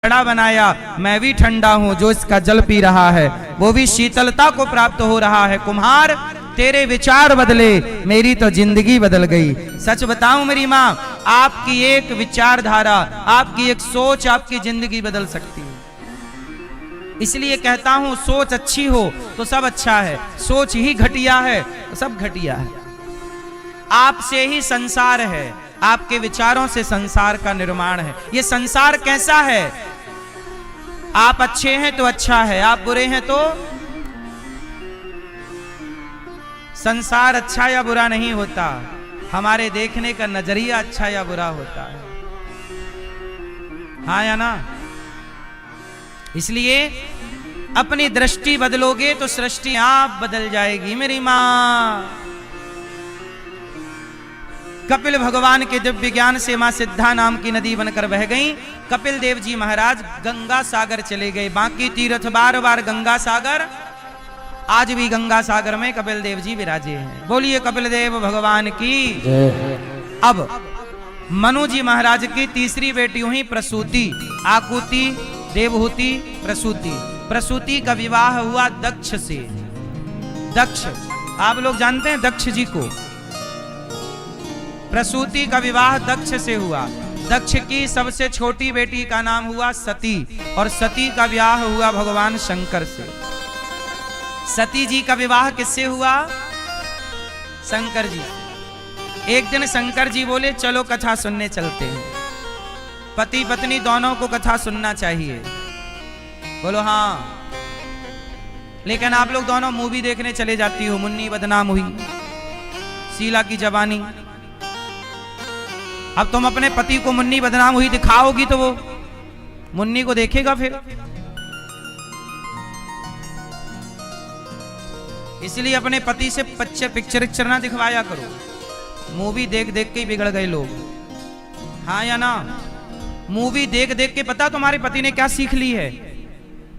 घड़ा बनाया, मैं भी ठंडा हूँ, जो इसका जल पी रहा है वो भी शीतलता को प्राप्त हो रहा है। कुम्हार तेरे विचार बदले, मेरी तो जिंदगी बदल गई। सच बताऊं मेरी माँ, आपकी एक विचारधारा, आपकी एक सोच आपकी जिंदगी बदल सकती है। इसलिए कहता हूं सोच अच्छी हो तो सब अच्छा है, सोच ही घटिया है तो सब घटिया है। आपसे ही संसार है, आपके विचारों से संसार का निर्माण है। ये संसार कैसा है? आप अच्छे हैं तो अच्छा है, आप बुरे हैं तो संसार अच्छा या बुरा नहीं होता, हमारे देखने का नजरिया अच्छा या बुरा होता है। हाँ या ना? इसलिए अपनी दृष्टि बदलोगे तो सृष्टि आप बदल जाएगी मेरी मां। कपिल भगवान के दिव्य ज्ञान से मां सिद्धा नाम की नदी बनकर बह गई। कपिल देव जी महाराज गंगा सागर चले गए। बाकी तीर्थ बार बार गंगा सागर, आज भी गंगा सागर में कपिल देव जी विराजे हैं। बोलिए कपिल देव भगवान की। अब मनु जी महाराज की तीसरी बेटी हुई प्रसूति, आकुति, देवहूति, प्रसूति। प्रसूति का विवाह हुआ दक्ष से। दक्ष, आप लोग जानते हैं दक्ष जी को। प्रसूति का विवाह दक्ष से हुआ। दक्ष की सबसे छोटी बेटी का नाम हुआ सती, और सती का विवाह हुआ भगवान शंकर से। सती जी का विवाह किससे हुआ? शंकर जी। एक दिन शंकर जी बोले चलो कथा सुनने चलते हैं, पति पत्नी दोनों को कथा सुनना चाहिए। बोलो हाँ, लेकिन आप लोग दोनों मूवी देखने चले जाती हो, मुन्नी बदनाम हुई, शीला की जवानी। अब तुम अपने पति को मुन्नी बदनाम हुई दिखाओगी तो वो मुन्नी को देखेगा फिर। इसलिए अपने पति से पिक्चर ना दिखवाया करो। मूवी देख देख के बिगड़ गए लोग। हाँ या ना? मूवी देख देख के पता तुम्हारे पति ने क्या सीख ली है?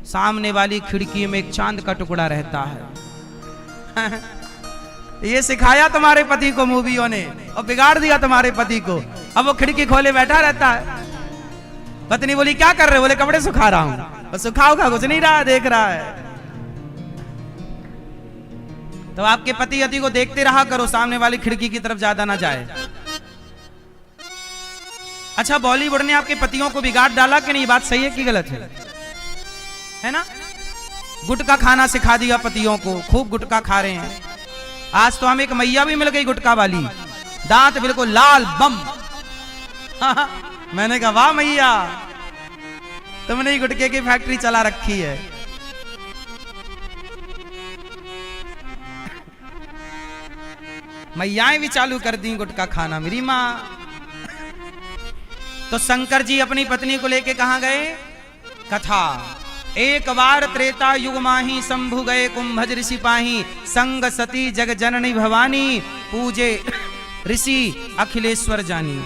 सामने वाली खिड़की में एक चांद का टुकड़ा रहता है। ये सिखाया तुम्हारे पति को मूवियों ने और बिगाड़ दिया तुम्हारे पति को। अब वो खिड़की खोले बैठा रहता है। पत्नी बोली क्या कर रहे हो? बोले कपड़े सुखा रहा हूं। और सुखाओगा कुछ नहीं रहा, देख रहा है। तो आपके पति यदि को देखते रहा करो, सामने वाली खिड़की की तरफ ज्यादा ना जाए। अच्छा, बॉलीवुड ने आपके पतियों को बिगाड़ डाला कि नहीं? बात सही है कि गलत है ना? गुटखा खाना सिखा दिया पतियों को, खूब गुटखा खा रहे हैं। आज तो हमें एक मैया भी मिल गई गुटखा वाली, दांत बिल्कुल लाल बम। मैंने कहा वाह मैया, तुमने ही गुटखे की फैक्ट्री चला रखी है। मैयाएं भी चालू कर दी गुटखा खाना मेरी माँ। तो शंकर जी अपनी पत्नी को लेके कहां गए? कथा। एक बार त्रेता युग माही, शंभु गए कुंभज ऋषि पाही, संग सती जग जननी भवानी, पूजे ऋषि अखिलेश्वर जानी।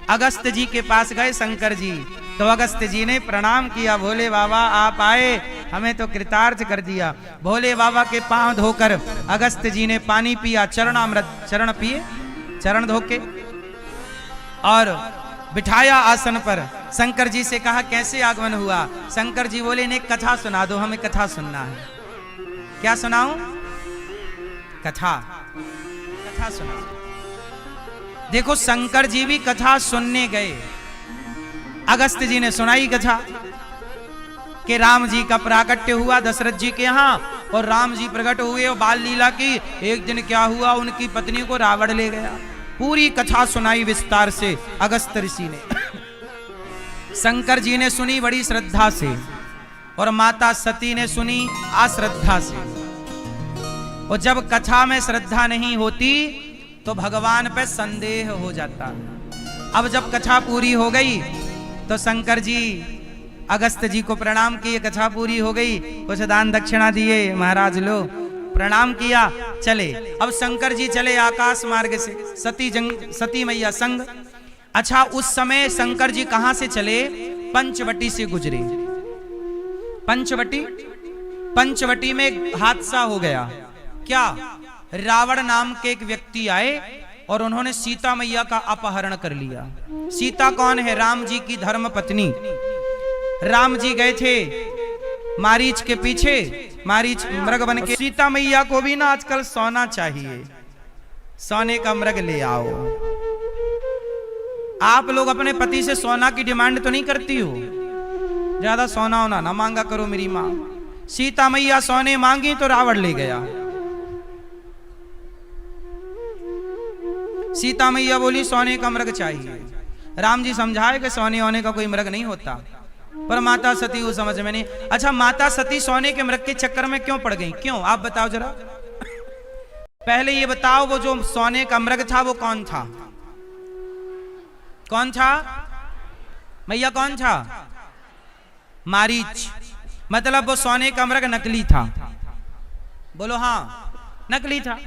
अगस्त जी के पास गए शंकर जी, तो अगस्त जी ने प्रणाम किया। भोले बाबा आप आए, हमें तो कृतार्थ कर दिया। भोले बाबा के पांव धोकर अगस्त जी ने पानी पिया, चरणामृत, चरण पिए, चरण धोके, और बिठाया आसन पर। शंकर जी से कहा कैसे आगमन हुआ? शंकर जी बोले ने कथा सुना दो, हमें कथा सुनना है। क्या सुनाऊं? कथा। कथा सुना। देखो शंकर जी भी कथा सुनने गए। अगस्त जी ने सुनाई कथा कि राम जी का प्राकट्य हुआ दशरथ जी के यहाँ, और राम जी प्रकट हुए और बाल लीला की। एक दिन क्या हुआ, उनकी पत्नी को रावण ले गया। पूरी कथा सुनाई विस्तार से अगस्त ऋषि ने। शंकर जी ने सुनी बड़ी श्रद्धा से, और माता सती ने सुनी अश्रद्धा से। और जब कथा में श्रद्धा नहीं होती तो भगवान पे संदेह हो जाता। अब जब कथा पूरी हो गई तो शंकर जी अगस्त जी को प्रणाम किए। कथा पूरी हो गई, कुछ दान दक्षिणा दिए, महाराज लो, प्रणाम किया, चले। अब शंकर जी चले आकाश मार्ग से, सती मैया संग। अच्छा, उस समय शंकर जी कहां से चले? पंचवटी से गुजरे। पंचवटी में एक हादसा हो गया। क्या? रावण नाम के एक व्यक्ति आए और उन्होंने सीता मैया का अपहरण कर लिया। सीता कौन है? राम जी की धर्म पत्नी। राम जी गए थे मारीच के पीछे, मारीच मृग बन के। सीता मैया को भी ना आजकल सोना चाहिए, सोने का मृग ले आओ। आप लोग अपने पति से सोना की डिमांड तो नहीं करती हो, ज्यादा सोना होना ना मांगा करो मेरी मां। सीता मैया सोने मांगी तो रावण ले गया। सीता मैया बोली सोने का मृग चाहिए। राम जी समझाए कि सोने होने का कोई मृग नहीं होता, पर माता सती वो समझ में नहीं। अच्छा, माता सती सोने के मृग के चक्कर में क्यों पड़ गई, क्यों, आप बताओ जरा। पहले ये बताओ, वो जो सोने का मृग था वो कौन था? कौन था मैया, कौन था? मारीच। मतलब वो सोने का मृग नकली था। बोलो हाँ, नकली था।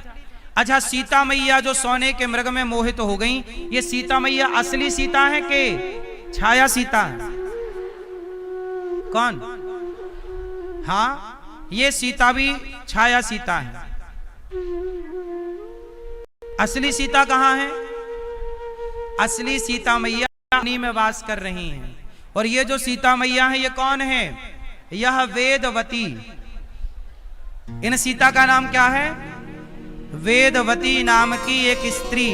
अच्छा, सीता मैया जो सोने के मृग में मोहित हो गई, ये सीता मैया असली सीता है कि छाया सीता है? कौन? हाँ, ये सीता भी छाया सीता है। असली सीता कहां है? असली सीता मैया अग्नि में वास कर रही हैं। और ये जो सीता मैया है ये कौन है? यह वेदवती। इन सीता का नाम क्या है? वेदवती नाम की एक स्त्री,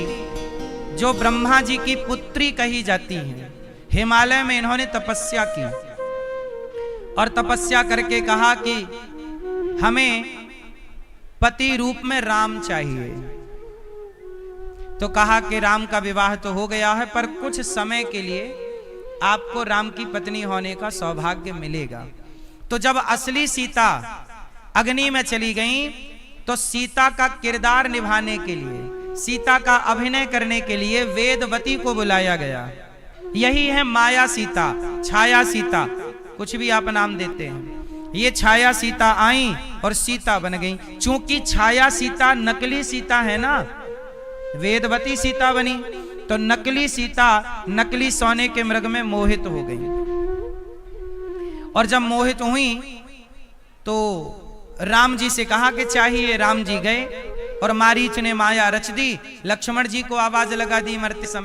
जो ब्रह्मा जी की पुत्री कही जाती है। हिमालय में इन्होंने तपस्या की और तपस्या करके कहा कि हमें पति रूप में राम चाहिए। तो कहा कि राम का विवाह तो हो गया है, पर कुछ समय के लिए आपको राम की पत्नी होने का सौभाग्य मिलेगा। तो जब असली सीता अग्नि में चली गई, तो सीता का किरदार निभाने के लिए, सीता का अभिनय करने के लिए वेदवती को बुलाया गया। यही है माया सीता, छाया सीता, कुछ भी आप नाम देते हैं। ये छाया सीता आई और सीता बन गई। चूंकि छाया सीता नकली सीता है ना, वेदवती सीता बनी, तो नकली सीता नकली सोने के मृग में मोहित हो गई। और जब मोहित हुई तो राम जी से कहा कि चाहिए। राम जी गए और मारीच ने माया रच दी। लक्ष्मण जी को आवाज लगा दी मरते समय।